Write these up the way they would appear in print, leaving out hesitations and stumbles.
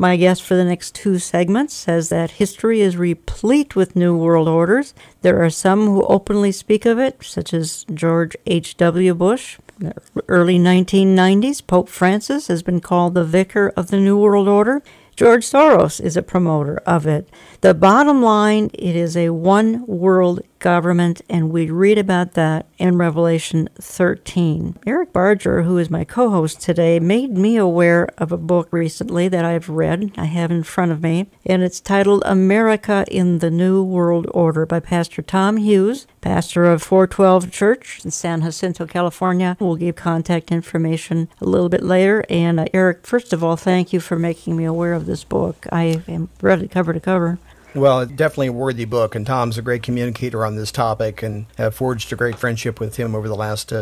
My guest for the next two segments says that history is replete with new world orders. There are some who openly speak of it, such as George H.W. Bush. In the early 1990s, Pope Francis has been called the vicar of the New World Order. George Soros is a promoter of it. The bottom line, it is a one-world government, and we read about that in Revelation 13. Eric Barger, who is my co-host today, made me aware of a book recently that I've read, I have in front of me, and it's titled America in the New World Order by Pastor Tom Hughes, pastor of 412 Church in San Jacinto, California. We'll give contact information a little bit later. And Eric, first of all, thank you for making me aware of this book. I have read it cover to cover. Well, it's definitely a worthy book, and Tom's a great communicator on this topic, and have forged a great friendship with him over the last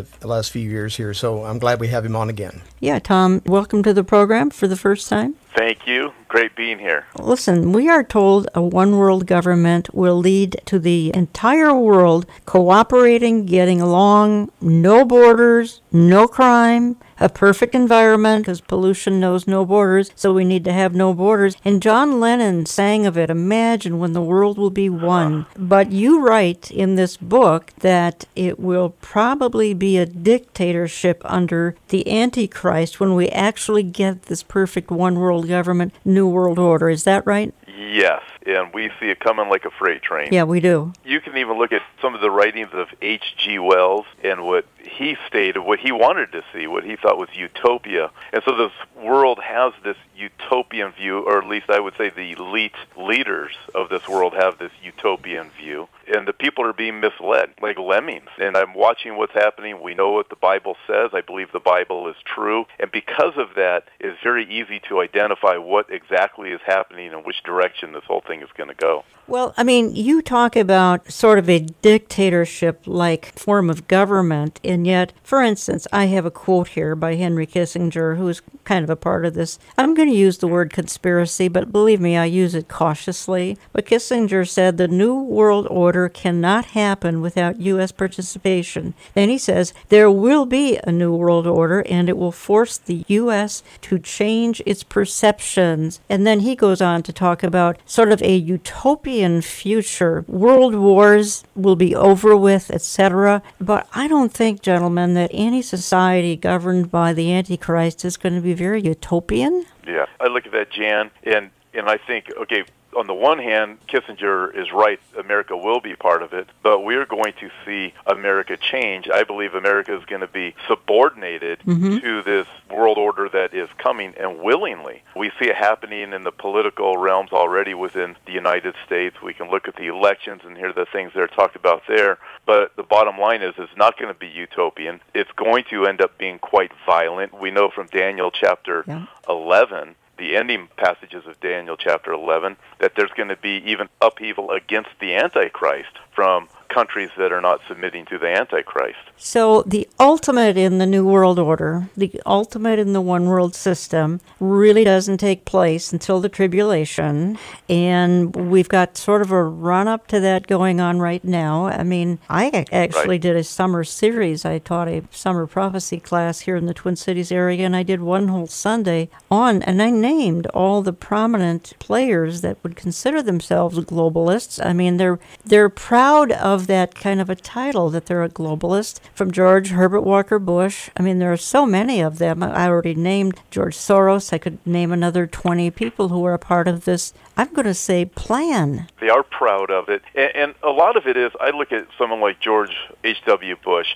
few years here. So I'm glad we have him on again. Yeah, Tom, welcome to the program for the first time. Thank you. Great being here. Listen, we are told a one-world government will lead to the entire world cooperating, getting along, no borders, no crime, a perfect environment, because pollution knows no borders, so we need to have no borders. And John Lennon sang of it, imagine when the world will be one. But you write in this book that it will probably be a dictatorship under the Antichrist when we actually get this perfect one-world government, New World Order. Is that right? Yes, and we see it coming like a freight train. Yeah, we do. You can even look at some of the writings of H.G. Wells and what he stated, what he wanted to see, what he thought was utopia. And so this world has this utopian view, or at least I would say the elite leaders of this world have this utopian view. And the people are being misled, like lemmings. And I'm watching what's happening. We know what the Bible says. I believe the Bible is true. And because of that, it's very easy to identify what exactly is happening and which direction this whole thing is going to go. Well, I mean, you talk about sort of a dictatorship-like form of government, and yet, for instance, I have a quote here by Henry Kissinger, who is kind of a part of this. I'm going to use the word conspiracy, but believe me, I use it cautiously. But Kissinger said the New World Order cannot happen without U.S. participation. Then he says there will be a New World Order, and it will force the U.S. to change its perceptions. And then he goes on to talk about sort of a utopian future. World wars will be over with, etc. But I don't think, gentlemen, that any society governed by the Antichrist is going to be very utopian. Yeah, I look at that, Jan, and I think, okay, on the one hand, Kissinger is right, America will be part of it, but we're going to see America change. I believe America is going to be subordinated to this world order that is coming, and willingly. We see it happening in the political realms already within the United States. We can look at the elections and hear the things that are talked about there, but the bottom line is it's not going to be utopian. It's going to end up being quite violent. We know from Daniel chapter 11, the ending passages of Daniel chapter 11, that there's going to be even upheaval against the Antichrist from countries that are not submitting to the Antichrist. So the ultimate in the New World Order, the ultimate in the one world system, really doesn't take place until the tribulation, and we've got sort of a run-up to that going on right now. I mean, I actually did a summer series. I taught a summer prophecy class here in the Twin Cities area, and I did one whole Sunday on, and I named all the prominent players that would consider themselves globalists. I mean, they're proud of that kind of a title, that they're a globalist, from George Herbert Walker Bush. I mean, there are so many of them. I already named George Soros. I could name another 20 people who are a part of this, I'm going to say, plan. They are proud of it. And a lot of it is, I look at someone like George H.W. Bush.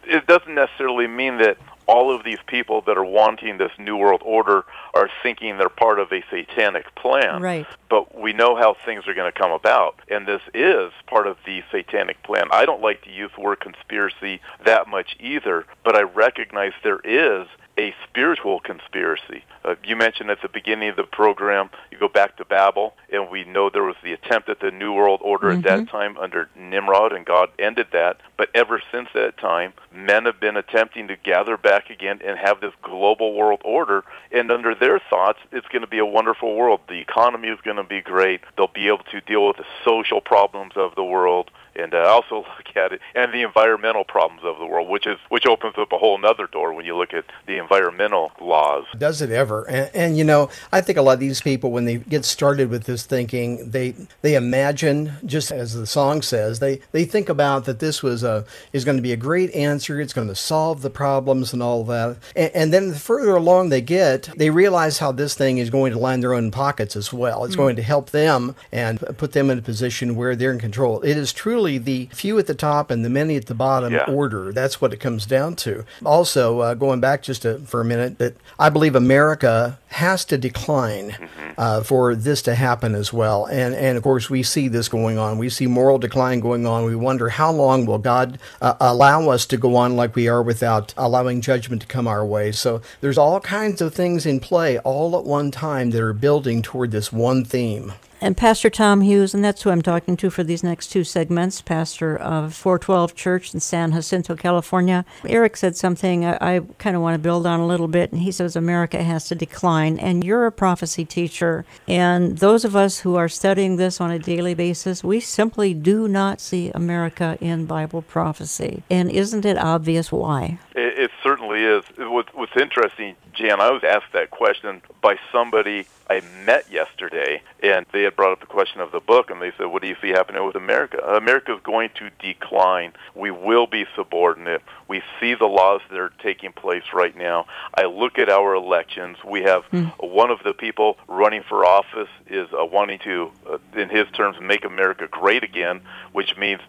It doesn't necessarily mean that all of these people that are wanting this New World Order are thinking they're part of a satanic plan. Right. But we know how things are going to come about, and this is part of the satanic plan. I don't like to use the word conspiracy that much either, but I recognize there is a spiritual conspiracy. You mentioned at the beginning of the program, you go back to Babel, and we know there was the attempt at the New World Order at that time under Nimrod, and God ended that. But ever since that time, men have been attempting to gather back again and have this global world order, and under their thoughts, it's going to be a wonderful world. The economy is going to be great. They'll be able to deal with the social problems of the world, And I also look at it and the environmental problems of the world, which opens up a whole other door when you look at the environmental laws. Does it ever? And I think a lot of these people, when they get started with this thinking, they imagine, just as the song says, they think about that this is going to be a great answer. It's going to solve the problems and all that. And then the further along they get, they realize how this thing is going to line their own pockets as well. It's going to help them and put them in a position where they're in control. It is truly the few at the top and the many at the bottom order. That's what it comes down to. Also, going back for a minute, that I believe America has to decline for this to happen as well. And of course, we see this going on. We see moral decline going on. We wonder how long will God allow us to go on like we are without allowing judgment to come our way. So there's all kinds of things in play all at one time that are building toward this one theme. And Pastor Tom Hughes, and that's who I'm talking to for these next two segments, pastor of 412 Church in San Jacinto, California. Eric said something I kind of want to build on a little bit, and he says America has to decline. And you're a prophecy teacher, and those of us who are studying this on a daily basis, we simply do not see America in Bible prophecy. And isn't it obvious why? It certainly is. What's interesting, Jan, I was asked that question by somebody I met yesterday, and they had brought up the question of the book, and they said, what do you see happening with America? America is going to decline. We will be subordinate. We see the laws that are taking place right now. I look at our elections. We have one of the people running for office is wanting to, in his terms, make America great again, which means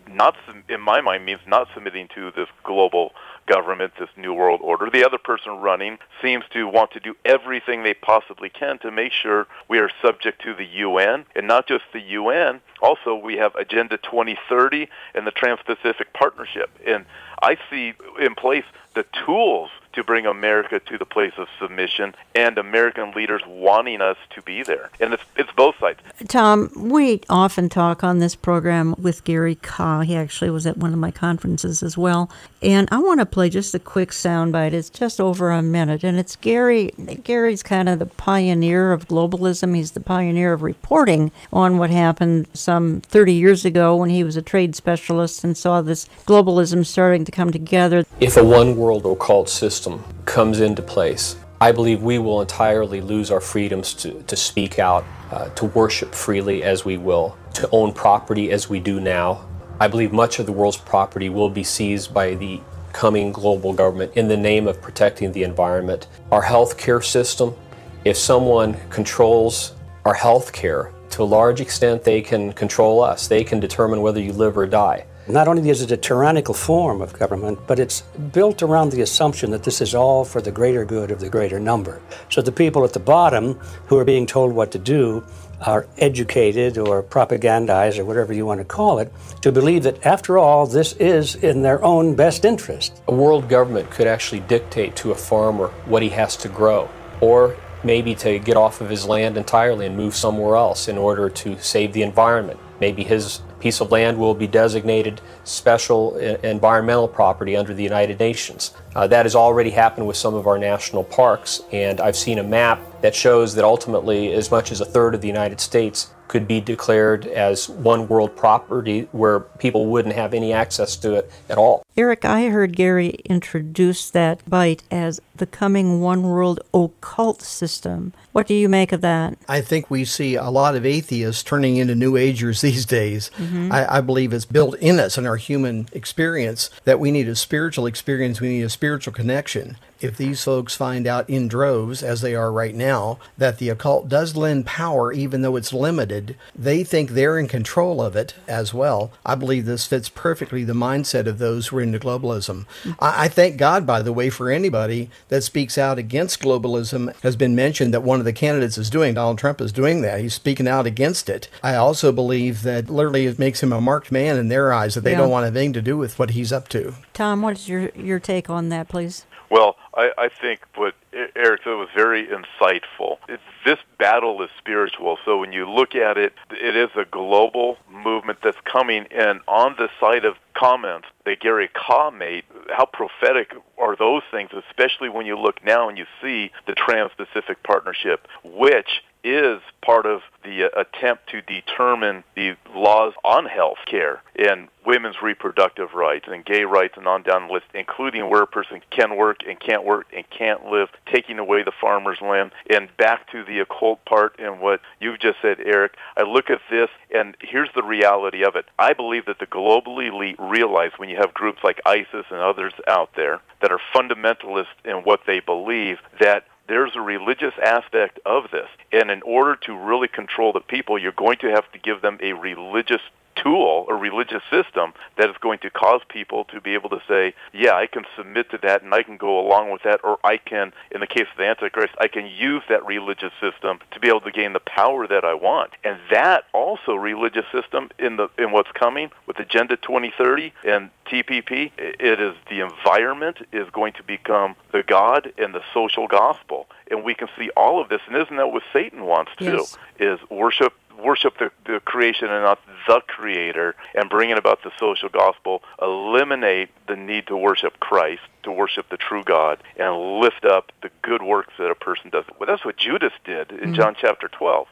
in my mind, means not submitting to this global government, this new world order. The other person running seems to want to do everything they possibly can to make sure we are subject to the UN, and not just the UN. Also, we have Agenda 2030 and the Trans-Pacific Partnership. And I see in place the tools to bring America to the place of submission and American leaders wanting us to be there. And it's both sides. Tom, we often talk on this program with Gary Carr. He actually was at one of my conferences as well. And I want to play just a quick soundbite. It's just over a minute. And it's Gary. Gary's kind of the pioneer of globalism. He's the pioneer of reporting on what happened some 30 years ago when he was a trade specialist and saw this globalism starting to come together. If a one-world occult system comes into place, I believe we will entirely lose our freedoms to speak out, to worship freely as we will, to own property as we do now. I believe much of the world's property will be seized by the coming global government in the name of protecting the environment. Our healthcare system, if someone controls our healthcare, to a large extent they can control us. They can determine whether you live or die. Not only is it a tyrannical form of government, but it's built around the assumption that this is all for the greater good of the greater number. So the people at the bottom who are being told what to do are educated or propagandized or whatever you want to call it to believe that after all this is in their own best interest. A world government could actually dictate to a farmer what he has to grow, or maybe to get off of his land entirely and move somewhere else in order to save the environment. Maybe his piece of land will be designated special environmental property under the United Nations. That has already happened with some of our national parks, and I've seen a map that shows that ultimately as much as a third of the United States could be declared as one world property where people wouldn't have any access to it at all. Eric, I heard Gary introduce that bite as the coming one world occult system. What do you make of that? I think we see a lot of atheists turning into New Agers these days. I believe it's built in us in our human experience that we need a spiritual experience, we need a spiritual connection. If these folks find out in droves, as they are right now, that the occult does lend power even though it's limited, they think they're in control of it as well. I believe this fits perfectly the mindset of those who are into globalism. I thank God, by the way, for anybody that speaks out against globalism. Has been mentioned that one of the candidates is doing, Donald Trump is doing that. He's speaking out against it. I also believe that literally it makes him a marked man in their eyes, that they don't want anything to do with what he's up to. Tom, what is your take on that, please? Well, I think what Eric said was very insightful. This battle is spiritual, so when you look at it, it is a global movement that's coming, and on the side of comments that Gary Carr made, how prophetic are those things, especially when you look now and you see the Trans-Pacific Partnership, which is part of the attempt to determine the laws on health care and women's reproductive rights and gay rights and on down the list, including where a person can work and can't live, taking away the farmer's land. And back to the occult part and what you've just said, Eric, I look at this, and here's the reality of it. I believe that the global elite realize when you have groups like ISIS and others out there that are fundamentalists in what they believe, that there's a religious aspect of this. And in order to really control the people, you're going to have to give them a religious tool, a religious system that is going to cause people to be able to say, yeah, I can submit to that and I can go along with that, or I can, in the case of the Antichrist, I can use that religious system to be able to gain the power that I want. And that also religious system in what's coming with Agenda 2030 and TPP, it is the environment is going to become the God and the social gospel. And we can see all of this, and isn't that what Satan wants too, Yes. is worship the creation and not the creator, and bringing about the social gospel, eliminate the need to worship Christ, to worship the true God, and lift up the good works that a person does. Well, that's what Judas did in John chapter 12.